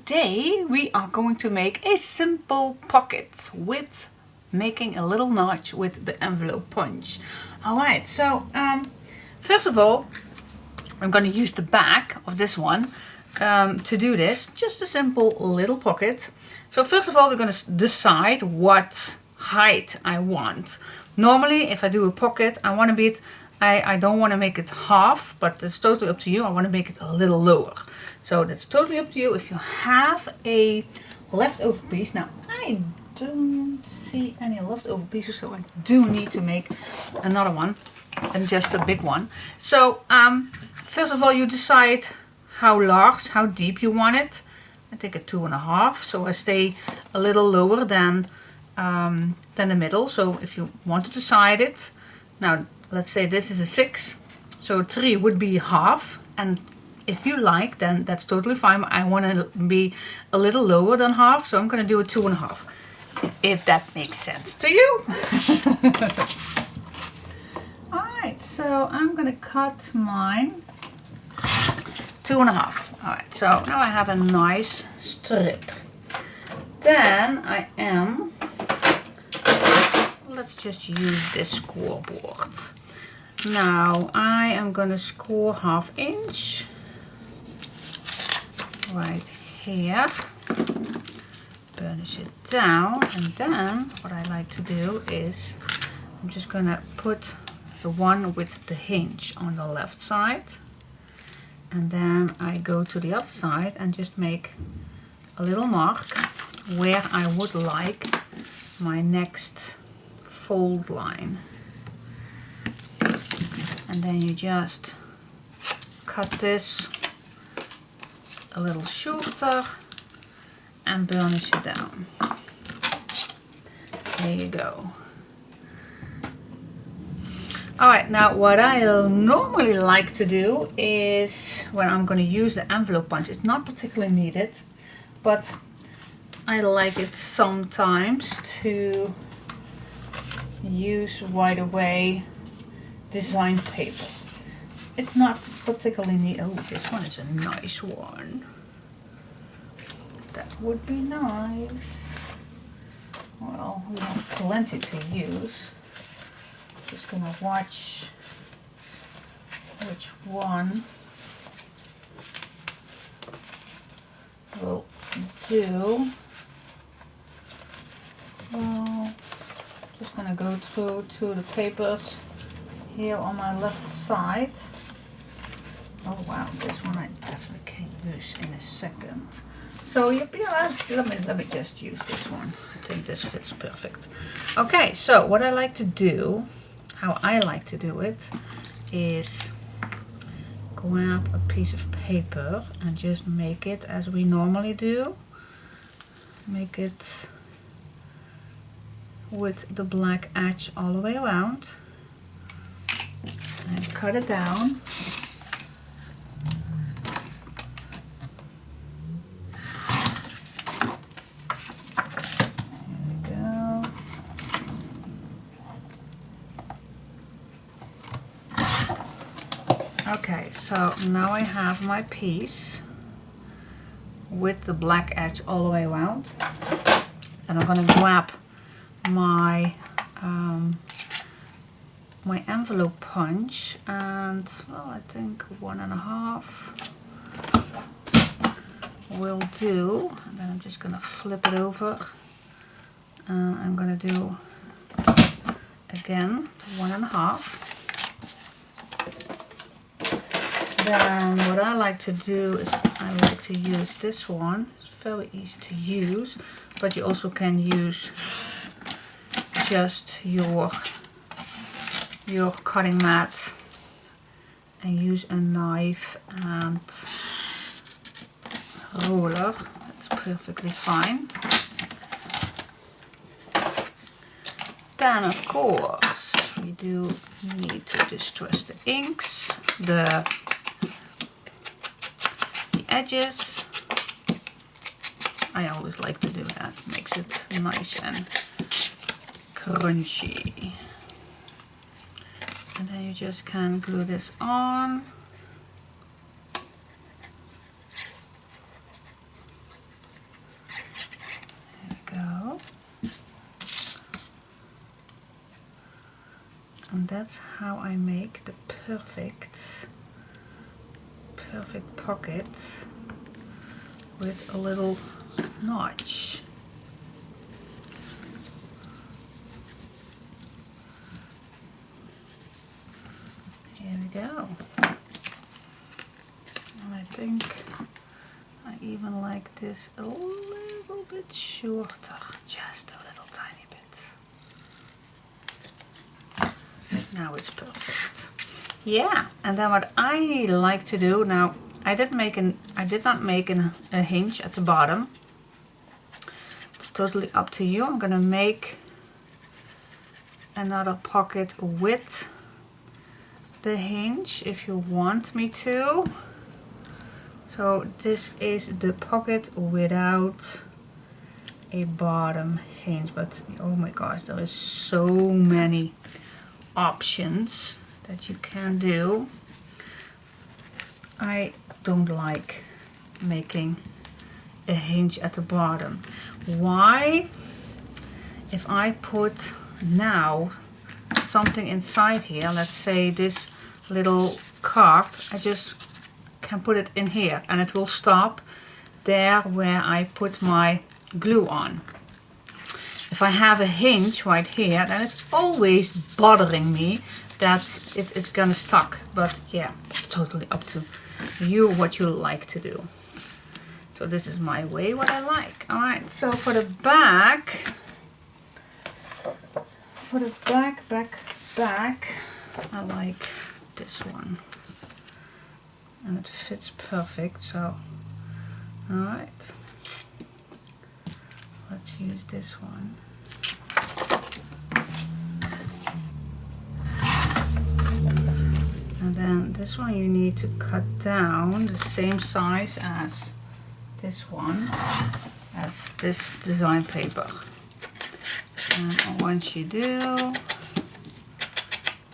today we are going to make a simple pocket with making a little notch with the envelope punch. Alright, so first of all I'm going to use the back of this one to do this. Just a simple little pocket. So first of all we're going to decide what height I want. Normally if I do a pocket I want to be I don't want to make it half, but it's totally up to you. I want to make it a little lower. So that's totally up to you. If you have a leftover piece, now I don't see any leftover pieces, so I do need to make another one and just a big one. So first of all you decide how large, how deep you want it. I take a 2.5, so I stay a little lower than the middle. So if you want to decide it, now let's say this is a 6, so 3 would be half, and if you like then that's totally fine. I want to be a little lower than half, so I'm going to do a 2.5, if that makes sense to you. Alright, so I'm going to cut mine 2.5. Alright, so now I have a nice strip. Then let's just use this scoreboard. Now I am going to score 1/2 inch right here, burnish it down, and then what I like to do is I'm just going to put the one with the hinge on the left side, and then I go to the other side and just make a little mark where I would like my next fold line, and then you just cut this a little shorter and burnish it down. There you go. Alright, now what I normally like to do is when I'm going to use the envelope punch, it's not particularly needed, but I like it sometimes to use right away design paper. It's not particularly neat. Oh, this one is a nice one. That would be nice. Well, we have plenty to use. Just gonna watch which one will do. Well, just gonna go through to the papers here on my left side. Oh wow, this one I definitely can use in a second. So let me just use this one. I think this fits perfect. Okay, so what I like to do, how I like to do it, is grab a piece of paper and just make it as we normally do. Make it with the black edge all the way around and cut it down. There we go. Okay, so now I have my piece with the black edge all the way around, and I'm going to grab my my envelope punch, and well, I think 1.5 will do. And then I'm just going to flip it over, and I'm going to do again 1.5. Then what I like to do is I like to use this one. It's very easy to use, but you also can use just your cutting mat and use a knife and roller. That's perfectly fine. Then of course we do need to distress the inks, the edges. I always like to do that, makes it nice and crunchy. And then you just can glue this on. And that's how I make the perfect pocket with a little notch. Here we go. And I think I even like this a little bit shorter, just a little tiny bit. Now it's perfect. Yeah, and then what I like to do now, I did not make a hinge at the bottom. It's totally up to you. I'm gonna make another pocket with the hinge if you want me to. So this is the pocket without a bottom hinge, but oh my gosh, there is so many options that you can do. I don't like making a hinge at the bottom. Why? If I put now something inside here, let's say this little card, I just can put it in here and it will stop there where I put my glue on. If I have a hinge right here, then it's always bothering me that it is gonna stuck. But yeah, totally up to you what you like to do. So this is my way, what I like. All right, so for the back, I like this one. And it fits perfect, so all right. Let's use this one. And then this one you need to cut down the same size as this one, as this design paper. And once you do,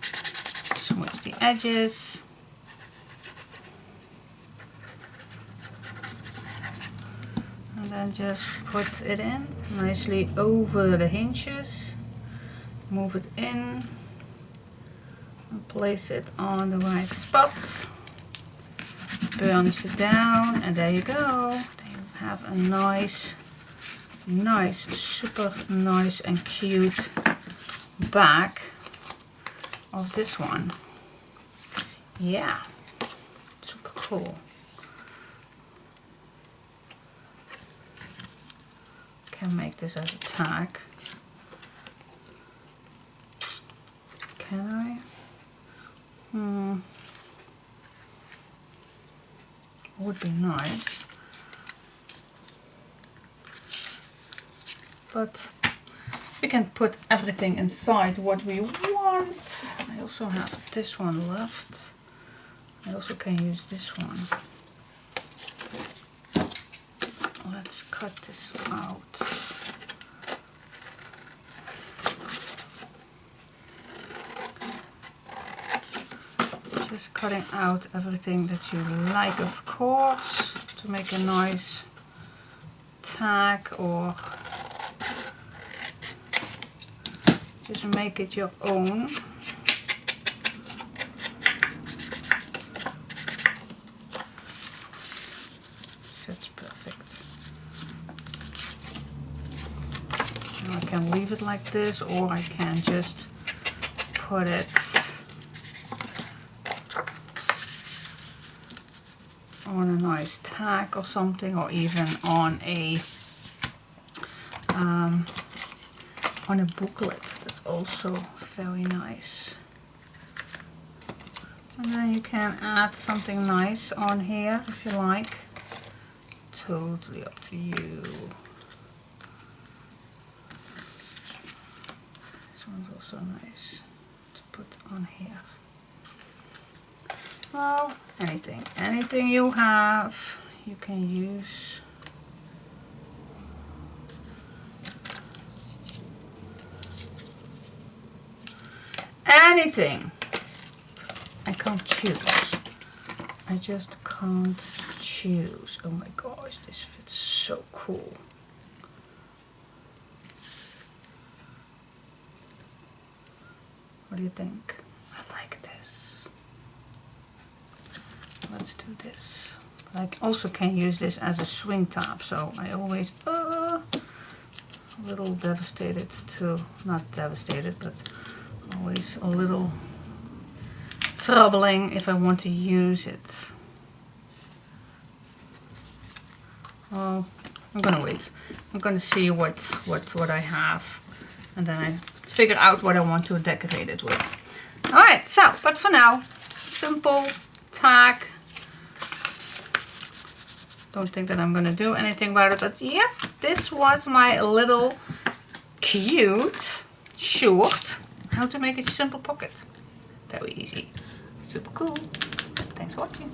smooth the edges. And then just put it in nicely over the hinges. Move it in and place it on the right spots. Burnish it down, and there you go. Then you have a nice, super nice and cute back of this one. Yeah, super cool. Can make this as a tag. Can I? Would be nice. But we can put everything inside what we want. I also have this one left. I also can use this one. Let's cut this out. Just cutting out everything that you like, of course, to make a nice tag, or just make it your own. That's perfect. And I can leave it like this, or I can just put it on a nice tag or something, or even on a booklet. That's also very nice. And then you can add something nice on here if you like. Totally up to you. This one's also nice to put on here. Well, anything you have, you can use. Anything. I can't choose. I just can't choose. Oh my gosh, this fits so cool. What do you think? I like this. Let's do this. I also can use this as a swing top, so I always a little devastated to, not devastated, but always a little troubling if I want to use it. Oh, I'm gonna wait. I'm gonna see what I have, and then I figure out what I want to decorate it with. Alright, so, but for now, simple tag. Don't think that I'm gonna do anything about it, but yep, this was my little cute, short, how to make a simple pocket. Very easy. Super cool. Thanks for watching.